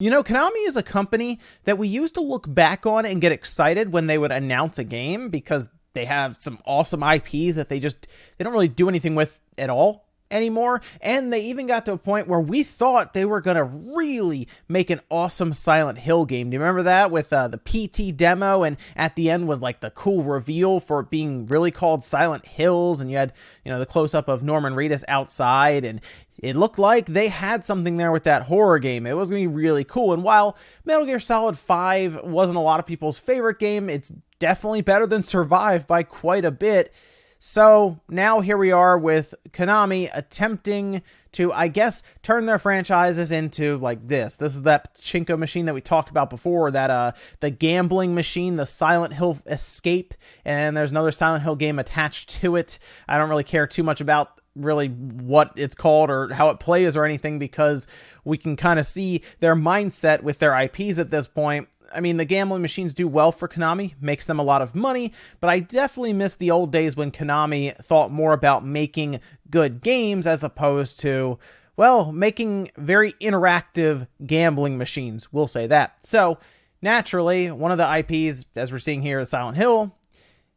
You know, Konami is a company that we used to look back on and get excited when they would announce a game because they have some awesome IPs that they don't really do anything with at all anymore. And they even got to a point where we thought they were going to really make an awesome Silent Hill game. Do you remember that with the PT demo? And at the end was like the cool reveal for it being really called Silent Hills. And you had, the close up of Norman Reedus outside, and it looked like they had something there with that horror game. It was going to be really cool. And while Metal Gear Solid 5 wasn't a lot of people's favorite game, it's definitely better than Survive by quite a bit. So now here we are with Konami attempting to, I guess, turn their franchises into like this. This is that pachinko machine that we talked about before, that the gambling machine, the Silent Hill Escape, and there's another Silent Hill game attached to it. I don't really care too much about really what it's called or how it plays or anything, because we can kind of see their mindset with their IPs at this point. I mean, the gambling machines do well for Konami, makes them a lot of money, but I definitely miss the old days when Konami thought more about making good games as opposed to, well, making very interactive gambling machines. We'll say that. So, naturally, one of the IPs, as we're seeing here, is Silent Hill.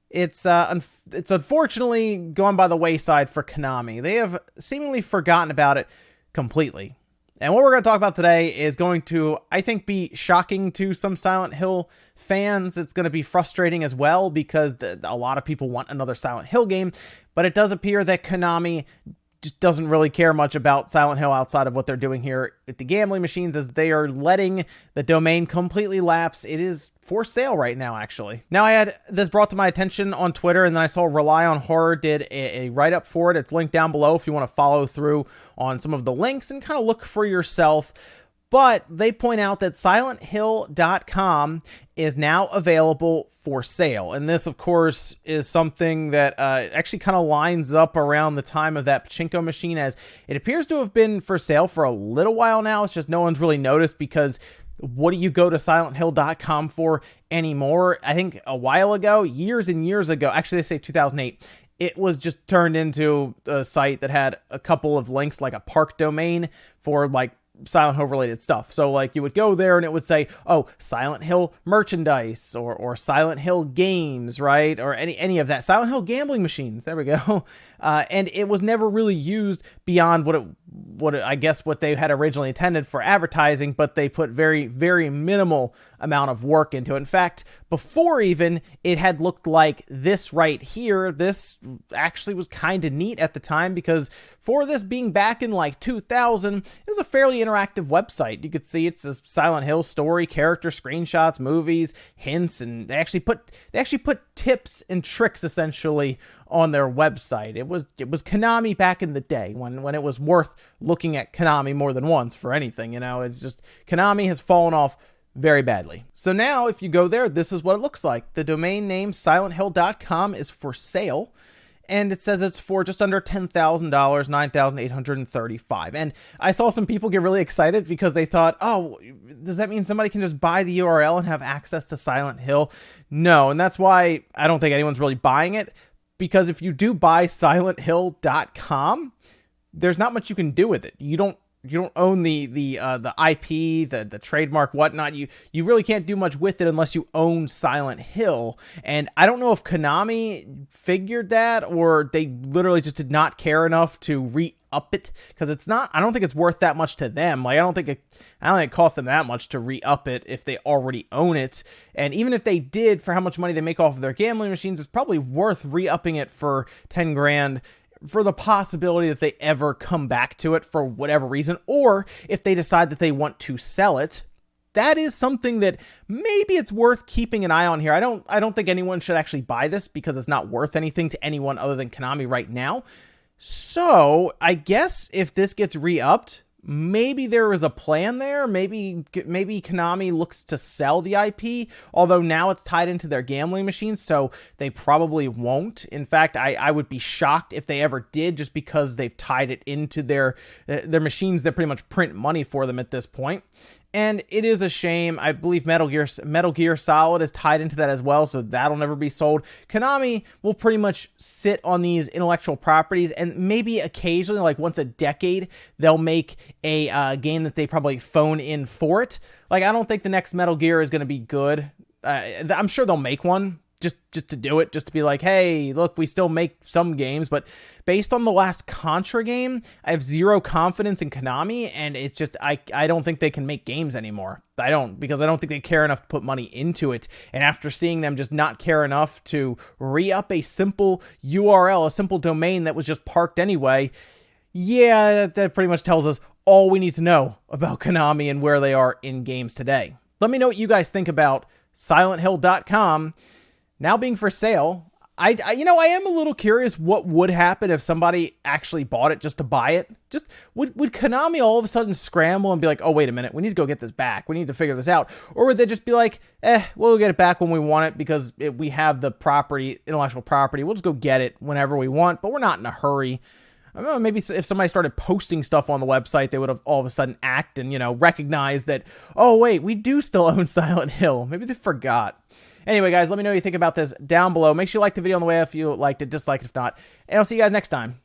It's unfortunately gone by the wayside for Konami. They have seemingly forgotten about it completely. And what we're going to talk about today is going to, I think, be shocking to some Silent Hill fans. It's going to be frustrating as well because a lot of people want another Silent Hill game, but it does appear that Konami just doesn't really care much about Silent Hill outside of what they're doing here with the gambling machines, as they are letting the domain completely lapse. It is for sale right now, actually. Now, I had this brought to my attention on Twitter, and then I saw Rely on Horror did a write-up for it. It's linked down below if you want to follow through on some of the links and kind of look for yourself. But they point out that SilentHill.com is now available for sale. And this, of course, is something that actually kind of lines up around the time of that pachinko machine, as it appears to have been for sale for a little while now. It's just no one's really noticed, because what do you go to SilentHill.com for anymore? I think a while ago, years and years ago, actually they say 2008, it was just turned into a site that had a couple of links, like a park domain for like Silent Hill related stuff. So like you would go there and it would say, oh, Silent Hill merchandise or Silent Hill games, right? Or any of that. Silent Hill gambling machines. There we go. And it was never really used beyond what I guess what they had originally intended for advertising, but they put very, very minimal amount of work into it. In fact, before even it had looked like this right here, this actually was kind of neat at the time, because for this being back in like 2000, it was a fairly interactive website. You could see it's a Silent Hill story, character screenshots, movies, hints, and they actually put tips and tricks essentially on their website. It was Konami back in the day when it was worth looking at Konami more than once for anything. It's just Konami has fallen off very badly. So now if you go there, this is what it looks like. The domain name SilentHill.com is for sale, and it says it's for just under $10,000, $9,835. And I saw some people get really excited because they thought, oh, does that mean somebody can just buy the URL and have access to Silent Hill? No, and that's why I don't think anyone's really buying it, because if you do buy SilentHill.com, there's not much you can do with it. You don't own the IP, the trademark, whatnot. You really can't do much with it unless you own Silent Hill. And I don't know if Konami figured that, or they literally just did not care enough to re-up it, because I don't think it's worth that much to them. Like I don't think it cost them that much to re-up it if they already own it. And even if they did, for how much money they make off of their gambling machines, it's probably worth re-upping it for 10 grand. For the possibility that they ever come back to it for whatever reason, or if they decide that they want to sell it. That is something that maybe it's worth keeping an eye on here. I don't think anyone should actually buy this, because it's not worth anything to anyone other than Konami right now. So I guess if this gets re-upped, maybe there is a plan there. Maybe Konami looks to sell the IP, although now it's tied into their gambling machines, so they probably won't. In fact, I would be shocked if they ever did, just because they've tied it into their machines that pretty much print money for them at this point. And it is a shame. I believe Metal Gear Solid is tied into that as well, so that'll never be sold. Konami will pretty much sit on these intellectual properties, and maybe occasionally, like once a decade, they'll make a game that they probably phone in for it. Like, I don't think the next Metal Gear is going to be good. I'm sure they'll make one. Just to do it, just to be like, hey, look, we still make some games, but based on the last Contra game, I have zero confidence in Konami, and it's just, I don't think they can make games anymore. Because I don't think they care enough to put money into it, and after seeing them just not care enough to re-up a simple URL, a simple domain that was just parked anyway, yeah, that pretty much tells us all we need to know about Konami and where they are in games today. Let me know what you guys think about SilentHill.com now being for sale. I am a little curious what would happen if somebody actually bought it just to buy it. Just would Konami all of a sudden scramble and be like, oh, wait a minute, we need to go get this back. We need to figure this out. Or would they just be like, we'll get it back when we want it because we have the property, intellectual property. We'll just go get it whenever we want, but we're not in a hurry. I don't know, maybe if somebody started posting stuff on the website, they would have all of a sudden act and, recognize that, oh, wait, we do still own Silent Hill. Maybe they forgot. Anyway, guys, let me know what you think about this down below. Make sure you like the video on the way if you liked it, dislike it if not, and I'll see you guys next time.